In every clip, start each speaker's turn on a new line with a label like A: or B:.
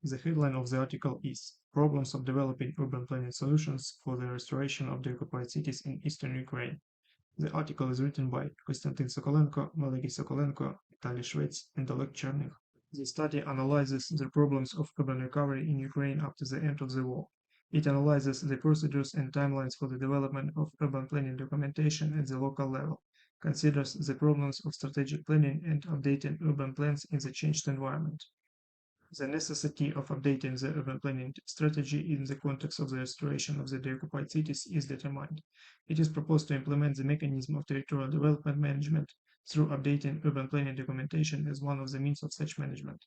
A: The headline of the article is Problems of Developing Urban Planning Solutions for the Restoration of Deoccupied Cities in Eastern Ukraine. The article is written by Kostiantyn Sokolenko, Valerii Sokolenko, Vitalii Shvets, and Oleg Chernih. The study analyzes the problems of urban recovery in Ukraine after the end of the war. It analyzes the procedures and timelines for the development of urban planning documentation at the local level, considers the problems of strategic planning and updating urban plans in the changed environment. The necessity of updating the urban planning strategy in the context of the restoration of the deoccupied cities is determined. It is proposed to implement the mechanism of territorial development management through updating urban planning documentation as one of the means of such management.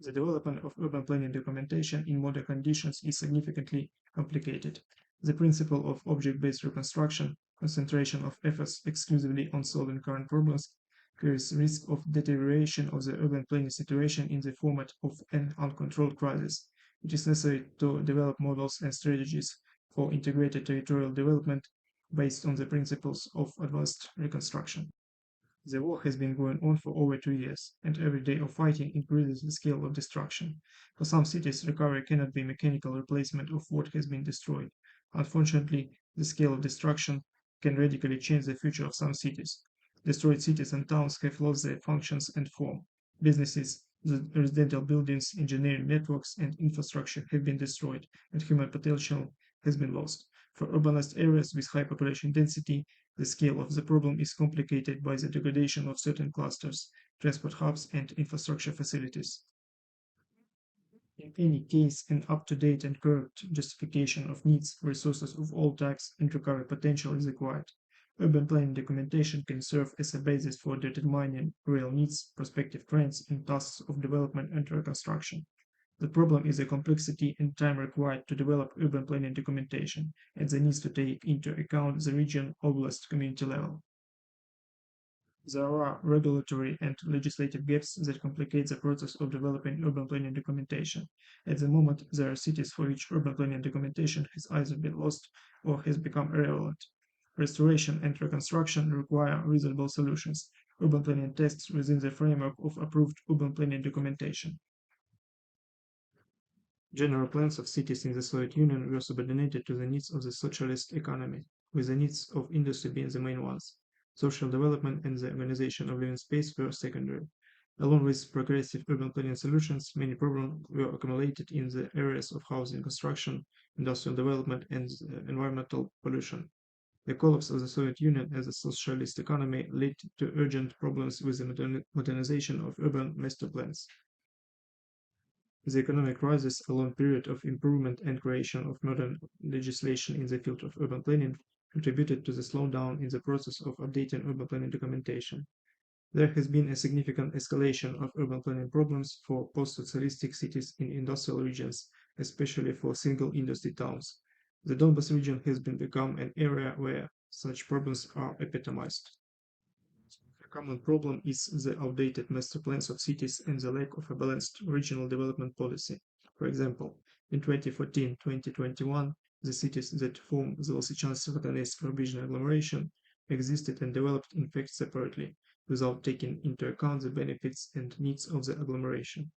A: The development of urban planning documentation in modern conditions is significantly complicated. The principle of object-based reconstruction, concentration of efforts exclusively on solving current problems, carries risk of deterioration of the urban planning situation in the format of an uncontrolled crisis. It is necessary to develop models and strategies for integrated territorial development based on the principles of advanced reconstruction. The war has been going on for over 2 years, and every day of fighting increases the scale of destruction. For some cities, recovery cannot be mechanical replacement of what has been destroyed. Unfortunately, the scale of destruction can radically change the future of some cities. Destroyed cities and towns have lost their functions and form. Businesses, the residential buildings, engineering networks, and infrastructure have been destroyed, and human potential has been lost. For urbanized areas with high population density, the scale of the problem is complicated by the degradation of certain clusters, transport hubs, and infrastructure facilities. In any case, an up-to-date and correct justification of needs, resources of all types, and recovery potential is required. Urban planning documentation can serve as a basis for determining real needs, prospective trends, and tasks of development and reconstruction. The problem is the complexity and time required to develop urban planning documentation, and the needs to take into account the region, oblast, community level. There are regulatory and legislative gaps that complicate the process of developing urban planning documentation. At the moment, there are cities for which urban planning documentation has either been lost or has become irrelevant. Restoration and reconstruction require reasonable solutions, urban planning tests within the framework of approved urban planning documentation. General plans of cities in the Soviet Union were subordinated to the needs of the socialist economy, with the needs of industry being the main ones. Social development and the organization of living space were secondary. Along with progressive urban planning solutions, many problems were accumulated in the areas of housing construction, industrial development, and environmental pollution. The collapse of the Soviet Union as a socialist economy led to urgent problems with the modernization of urban master plans. The economic crisis, a long period of improvement and creation of modern legislation in the field of urban planning, contributed to the slowdown in the process of updating urban planning documentation. There has been a significant escalation of urban planning problems for post-socialistic cities in industrial regions, especially for single industry towns. The Donbas region has become an area where such problems are epitomized. A common problem is the outdated master plans of cities and the lack of a balanced regional development policy. For example, in 2014-2021, the cities that form the Lysychansk-Sokolenko regional agglomeration existed and developed in fact separately, without taking into account the benefits and needs of the agglomeration.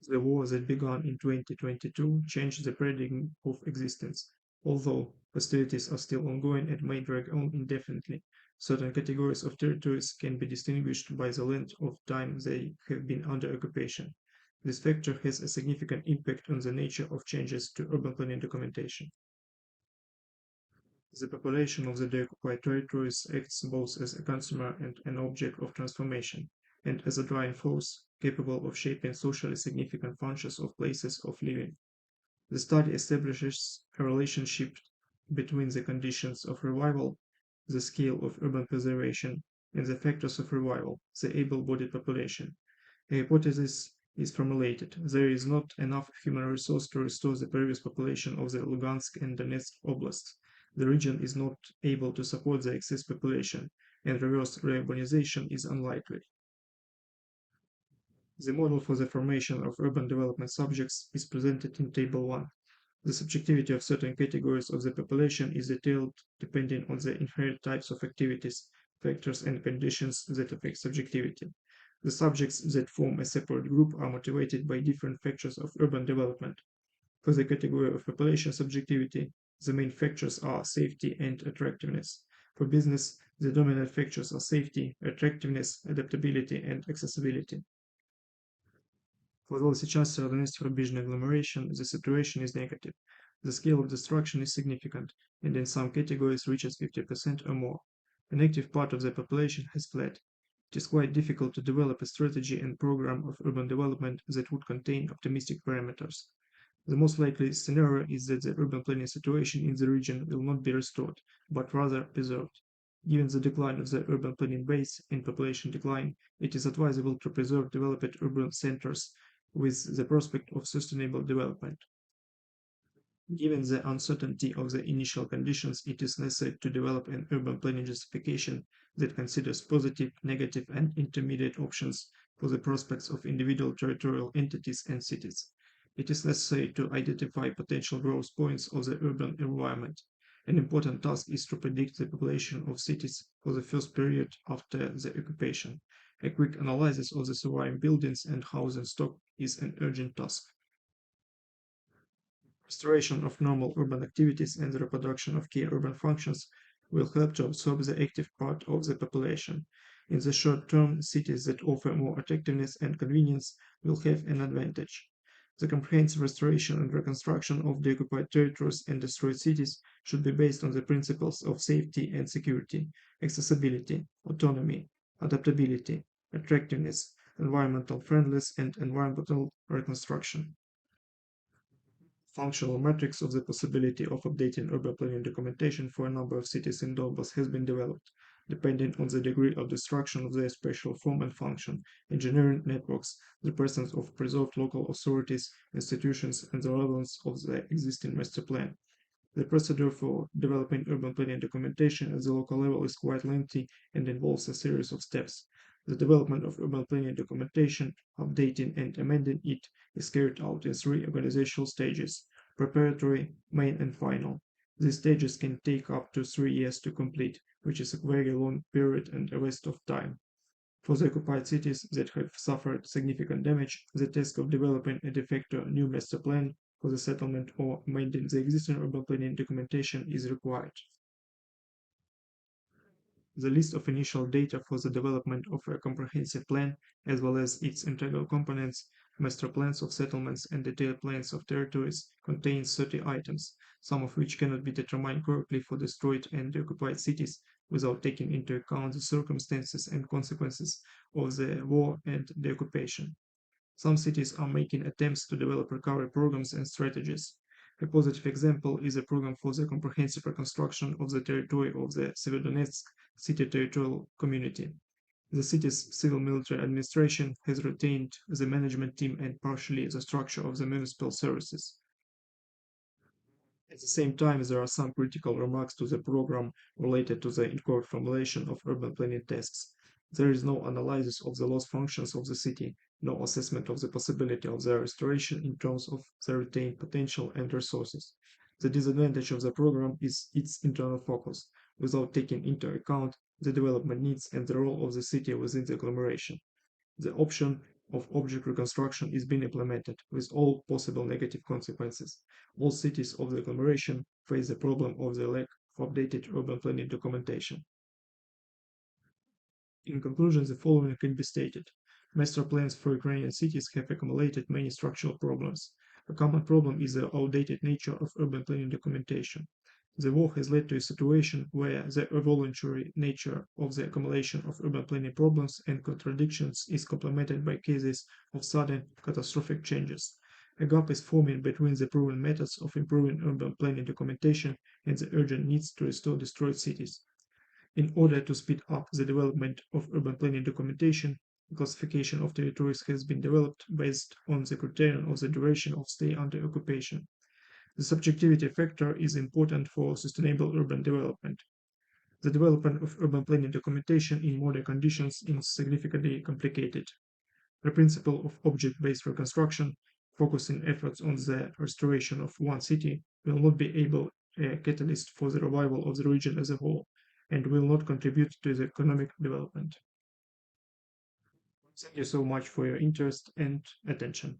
A: The war that began in 2022 changed the paradigm of existence. Although hostilities are still ongoing and may drag on indefinitely, certain categories of territories can be distinguished by the length of time they have been under occupation. This factor has a significant impact on the nature of changes to urban planning documentation. The population of the deoccupied territories acts both as a consumer and an object of transformation, and as a driving force capable of shaping socially significant functions of places of living. The study establishes a relationship between the conditions of revival, the scale of urban preservation, and the factors of revival, the able-bodied population. A hypothesis is formulated: there is not enough human resource to restore the previous population of the Lugansk and Donetsk oblasts. The region is not able to support the excess population, and reverse reurbanization is unlikely. The model for the formation of urban development subjects is presented in Table 1. The subjectivity of certain categories of the population is detailed depending on the inherent types of activities, factors, and conditions that affect subjectivity. The subjects that form a separate group are motivated by different factors of urban development. For the category of population subjectivity, the main factors are safety and attractiveness. For business, the dominant factors are safety, attractiveness, adaptability, and accessibility. For those сейчас Родонецкий рубежный agglomeration, the situation is negative. The scale of destruction is significant, and in some categories reaches 50% or more. An active part of the population has fled. It is quite difficult to develop a strategy and program of urban development that would contain optimistic parameters. The most likely scenario is that the urban planning situation in the region will not be restored, but rather preserved. Given the decline of the urban planning base and population decline, it is advisable to preserve developed urban centers with the prospect of sustainable development. Given the uncertainty of the initial conditions, it is necessary to develop an urban planning justification that considers positive, negative, and intermediate options for the prospects of individual territorial entities and cities. It is necessary to identify potential growth points of the urban environment. An important task is to predict the population of cities for the first period after the occupation. A quick analysis of the surviving buildings and housing stock is an urgent task. Restoration of normal urban activities and the reproduction of key urban functions will help to absorb the active part of the population. In the short term, cities that offer more attractiveness and convenience will have an advantage. The comprehensive restoration and reconstruction of the occupied territories and destroyed cities should be based on the principles of safety and security, accessibility, autonomy, adaptability, attractiveness, environmental friendliness, and environmental reconstruction. Functional matrix of the possibility of updating urban planning documentation for a number of cities in Donbass has been developed, depending on the degree of destruction of their spatial form and function, engineering networks, the presence of preserved local authorities, institutions, and the relevance of the existing master plan. The procedure for developing urban planning documentation at the local level is quite lengthy and involves a series of steps. The development of urban planning documentation, updating and amending it, is carried out in three organizational stages: preparatory, main, and final. These stages can take up to 3 years to complete, which is a very long period and a waste of time. For the occupied cities that have suffered significant damage, the task of developing a de facto new master plan for the settlement or amending the existing urban planning documentation is required. The list of initial data for the development of a comprehensive plan, as well as its integral components, master plans of settlements and detailed plans of territories, contains 30 items, some of which cannot be determined correctly for destroyed and occupied cities without taking into account the circumstances and consequences of the war and the occupation. Some cities are making attempts to develop recovery programs and strategies. A positive example is a program for the comprehensive reconstruction of the territory of the Severodonetsk city territorial community. The city's civil military administration has retained the management team and partially the structure of the municipal services. At the same time, there are some critical remarks to the program related to the incorrect formulation of urban planning tasks. There is no analysis of the lost functions of the city, no assessment of the possibility of their restoration in terms of the retained potential and resources. The disadvantage of the program is its internal focus, without taking into account the development needs and the role of the city within the agglomeration. The option of object reconstruction is being implemented, with all possible negative consequences. All cities of the agglomeration face the problem of the lack of updated urban planning documentation. In conclusion, the following can be stated. Master plans for Ukrainian cities have accumulated many structural problems. A common problem is the outdated nature of urban planning documentation. The war has led to a situation where the voluntary nature of the accumulation of urban planning problems and contradictions is complemented by cases of sudden catastrophic changes. A gap is forming between the proven methods of improving urban planning documentation and the urgent needs to restore destroyed cities. In order to speed up the development of urban planning documentation, a classification of territories has been developed based on the criterion of the duration of stay under occupation. The subjectivity factor is important for sustainable urban development. The development of urban planning documentation in modern conditions is significantly complicated. The principle of object-based reconstruction, focusing efforts on the restoration of one city, will not be a catalyst for the revival of the region as a whole, and will not contribute to the economic development. Thank you so much for your interest and attention.